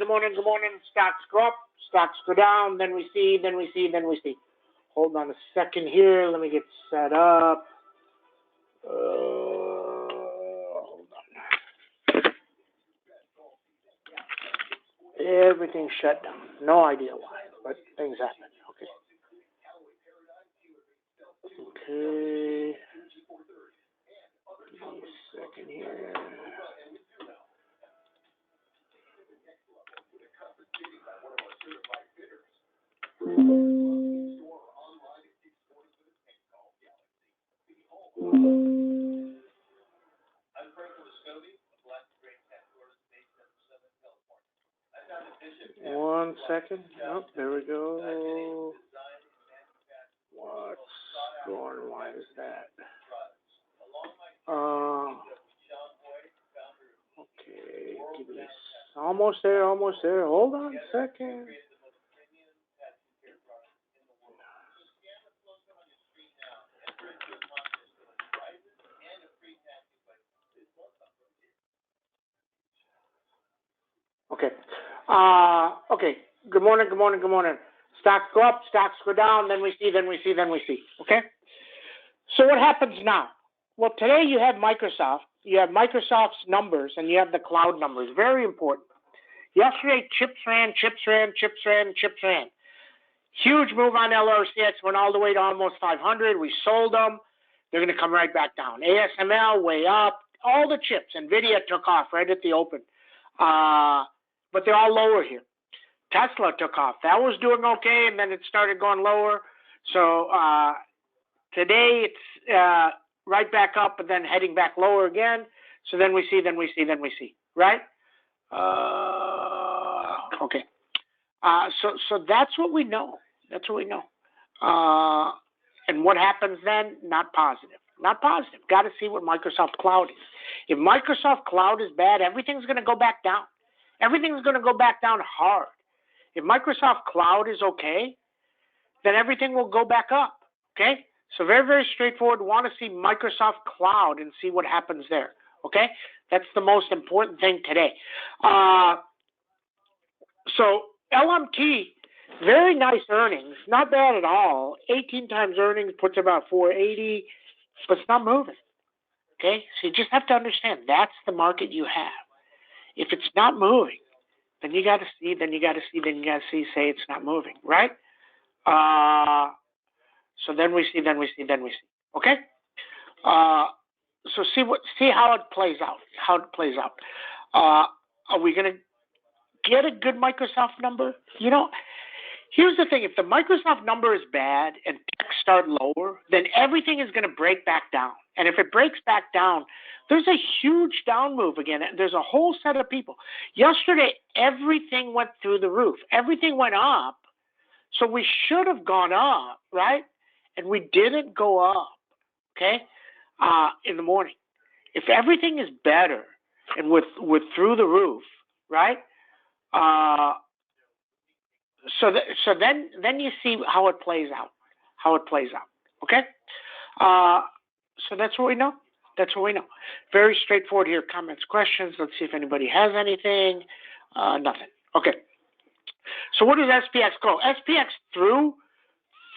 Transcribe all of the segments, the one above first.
morning, good morning. Stocks go up, stocks go down, then we see. Hold on a second here. Let me get set up. Hold on. Everything shut down. No idea why, but things happen. Okay. Give me a second here. One second. Oh, there we go. What's going on? Why is that? Okay. Give me almost there. Hold on a second. Okay. Okay. Good morning. Stocks go up, stocks go down, then we see. Okay? So what happens now? Well, today you have Microsoft. You have Microsoft's numbers, and you have the cloud numbers. Very important. Yesterday, chips ran. Huge move on LRCX, went all the way to almost 500. We sold them. They're going to come right back down. ASML, way up. All the chips. NVIDIA took off right at the open. But they're all lower here. Tesla took off. That was doing okay, and then it started going lower. So today it's right back up, but then heading back lower again. So then we see. Right? Okay. So that's what we know. And what happens then? Not positive. Got to see what Microsoft Cloud is. If Microsoft Cloud is bad, everything's going to go back down. Everything's going to go back down hard. If Microsoft Cloud is okay, then everything will go back up. Okay? So very, very straightforward. Want to see Microsoft Cloud and see what happens there. Okay? That's the most important thing today. So LMT, very nice earnings. Not bad at all. 18 times earnings puts about 480, but it's not moving. Okay? So you just have to understand that's the market you have. If it's not moving, then you got to see, say it's not moving, right? So then we see. Okay? So see how it plays out. Are we going to get a good Microsoft number? Here's the thing. If the Microsoft number is bad and tech start lower, then everything is going to break back down. And if it breaks back down, there's a huge down move again. There's a whole set of people. Yesterday, everything went through the roof. Everything went up. So we should have gone up, right? And we didn't go up, okay, in the morning. If everything is better and with through the roof, right? So then you see how it plays out. Okay? So that's what we know. Very straightforward here. Comments, questions. Let's see if anybody has anything. Nothing. Okay. So what does SPX go? SPX through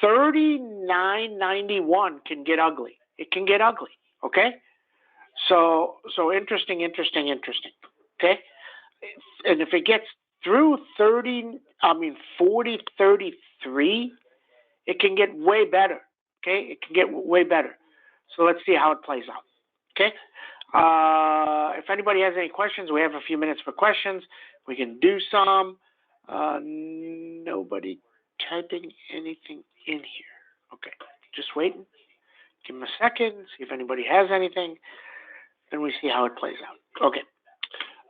39.91 can get ugly. It can get ugly. Okay? So interesting. Okay? And if it gets through 40.33, it can get way better. Okay? It can get way better. So let's see how it plays out. Okay? If anybody has any questions, we have a few minutes for questions. We can do some. Nobody typing anything in here. Okay. Just waiting. Give them a second. See if anybody has anything. Then we see how it plays out. Okay.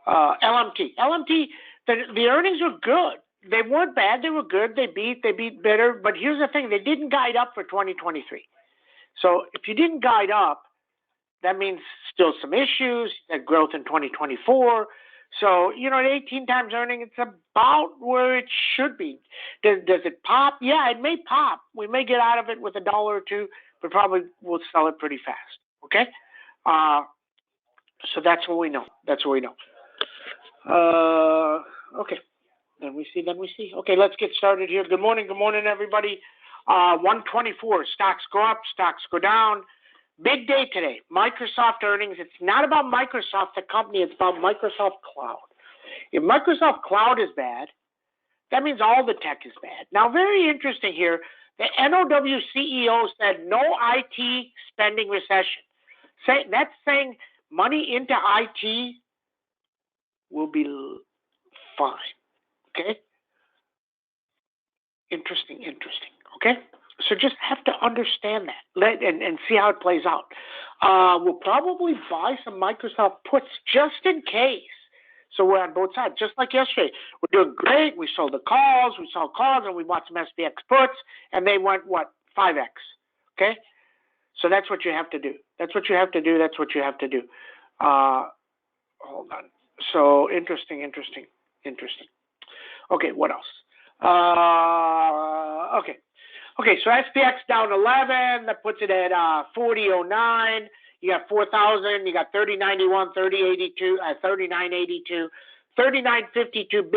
LMT. The earnings were good. They weren't bad. They were good. They beat better. But here's the thing. They didn't guide up for 2023. So if you didn't guide up, that means still some issues, that growth in 2024. So, at 18 times earning, it's about where it should be. Does it pop? Yeah, it may pop. We may get out of it with $1 or $2, but probably we'll sell it pretty fast. Okay? So that's what we know. Okay. Then we see. Okay, let's get started here. Good morning, everybody. 124, stocks go up, stocks go down. Big day today, Microsoft earnings. It's not about Microsoft, the company, it's about Microsoft Cloud. If Microsoft Cloud is bad, that means all the tech is bad. Now, very interesting here, the NOW CEO said no IT spending recession. That's saying money into IT will be fine. Okay? Interesting. Okay? So just have to understand that and see how it plays out. We'll probably buy some Microsoft puts just in case. So we're on both sides. Just like yesterday. We're doing great. We sold the calls. And we bought some SPX puts. And they went, 5X. Okay? So that's what you have to do. Hold on. So interesting. Okay, what else? Okay, so SPX down 11. That puts it at 40.09. You got 4,000. You got 30.91, 30.82, 39.82, 39.52.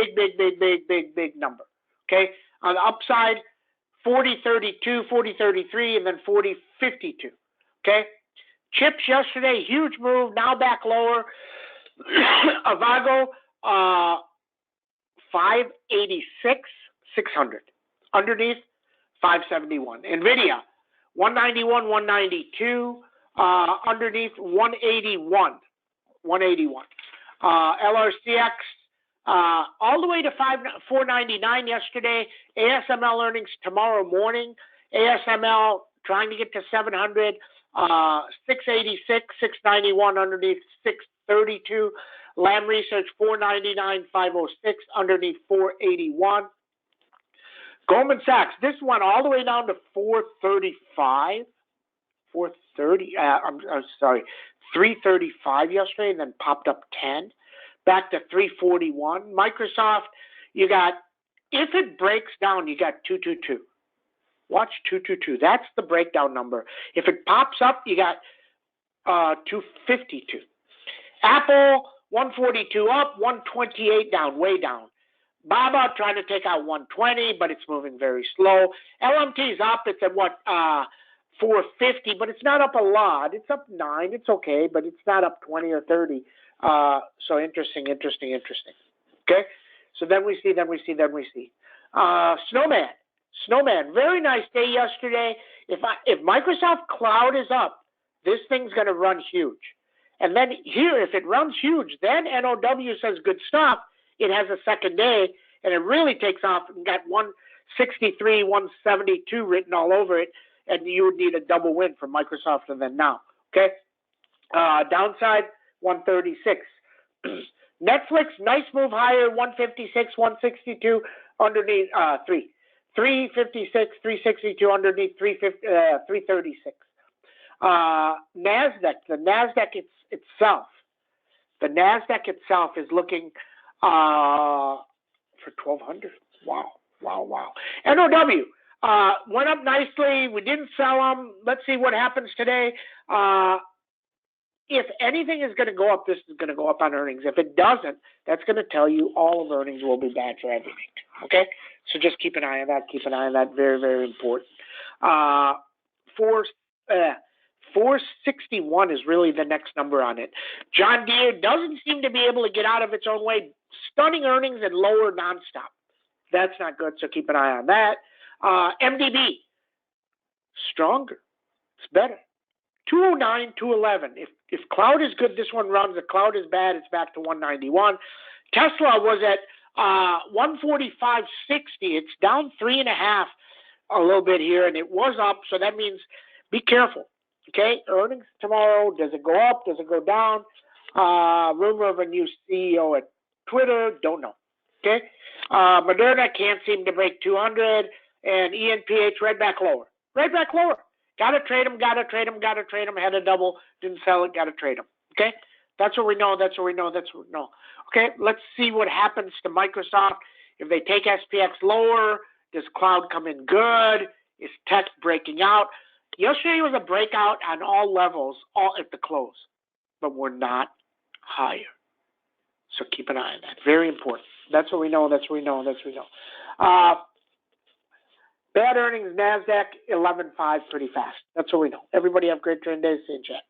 Big number. Okay, on the upside, 40.32, 40.33, and then 40.52. Okay, chips yesterday, huge move. Now back lower. Avago, 586, 600. Underneath, 571. NVIDIA, 191, 192. Underneath, 181. LRCX, all the way to 499 yesterday. ASML earnings tomorrow morning. ASML trying to get to 700. 686, 691 underneath 632. Lam Research 499, 506 underneath 481. Goldman Sachs, this one all the way down to 435. 335 yesterday, and then popped up 10. Back to 341. Microsoft, you got, if it breaks down, you got 222. Watch 222. That's the breakdown number. If it pops up, you got 252. Apple, 142 up, 128 down, way down. Baba trying to take out 120, but it's moving very slow. LMT's up. It's at 450, but it's not up a lot. It's up 9. It's okay, but it's not up 20 or 30. So interesting. Okay. So then we see. Snowman, very nice day yesterday. If Microsoft Cloud is up, this thing's going to run huge. And then here, if it runs huge, then NOW says good stuff. It has a second day, and it really takes off and got 163, 172 written all over it, and you would need a double win from Microsoft and then now. Okay? Downside, 136. Netflix, nice move higher, 156, 162, underneath 3. 356, 362, underneath 336. NASDAQ, the NASDAQ itself is looking for 1,200. Wow. NOW went up nicely. We didn't sell them. Let's see what happens today. If anything is going to go up, this is going to go up on earnings. If it doesn't, that's going to tell you all of earnings will be bad for everything. Okay? So just keep an eye on that. Very, very important. 461 is really the next number on it. John Deere doesn't seem to be able to get out of its own way. Stunning earnings and lower nonstop. That's not good, so keep an eye on that. MDB, stronger. It's better. 209, 211. If cloud is good, this one runs. If cloud is bad, it's back to 191. Tesla was at 145.60. It's down 3.5 a little bit here, and it was up, so that means be careful. Okay, earnings tomorrow. Does it go up? Does it go down? Rumor of a new CEO at Twitter. Don't know. Okay, Moderna can't seem to break 200, and ENPH right back lower. Gotta trade them. Had a double, didn't sell it. Gotta trade them. Okay, that's what we know. Okay, let's see what happens to Microsoft if they take SPX lower. Does cloud come in good? Is tech breaking out? Yesterday was a breakout on all levels, all at the close, but we're not higher. So keep an eye on that. Very important. That's what we know. Bad earnings, NASDAQ, 11.5, pretty fast. That's what we know. Everybody have a great trading day. See you in chat.